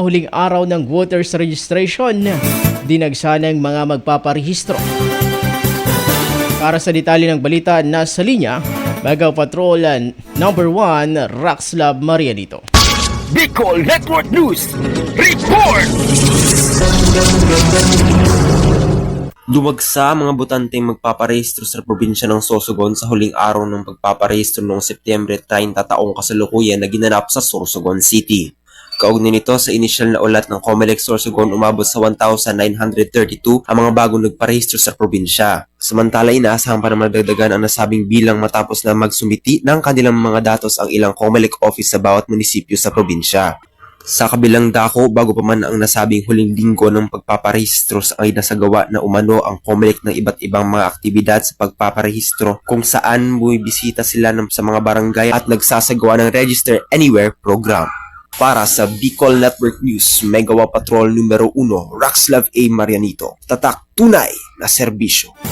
huling araw ng voters registration, dinagsa ng mga magpaparehistro. Para sa detalye ng balita, nasa linya, Bagaw Patrol number 1, Raxlab Marianito. Bicol Network News Report! Dumagsa mga botanteng magpaparehistro sa probinsya ng Sorsogon sa huling araw ng pagpaparehistro noong Setyembre 30 taong kasalukuyan na ginanap sa Sorsogon City. Kaugnay nito sa inisyal na ulat ng COMELEC Sorsogon, umabot sa 1,932 ang mga bagong nagparehistro sa probinsya. Samantala, inaasahan pa na madagdagan ang nasabing bilang matapos na magsumiti ng kanilang mga datos ang ilang COMELEC office sa bawat munisipyo sa probinsya. Sa kabilang dako, bago pa man ang nasabing huling linggo ng pagpaparehistro ay nasagawa na umano ang COMELEC ng iba't ibang mga aktibidad sa pagpaparehistro kung saan bumibisita sila sa mga barangay at nagsasagawa ng Register Anywhere program. Para sa Bicol Network News, Megawa Patrol numero 1, Raxlab A. Marianito. Tatak, tunay na serbisyo.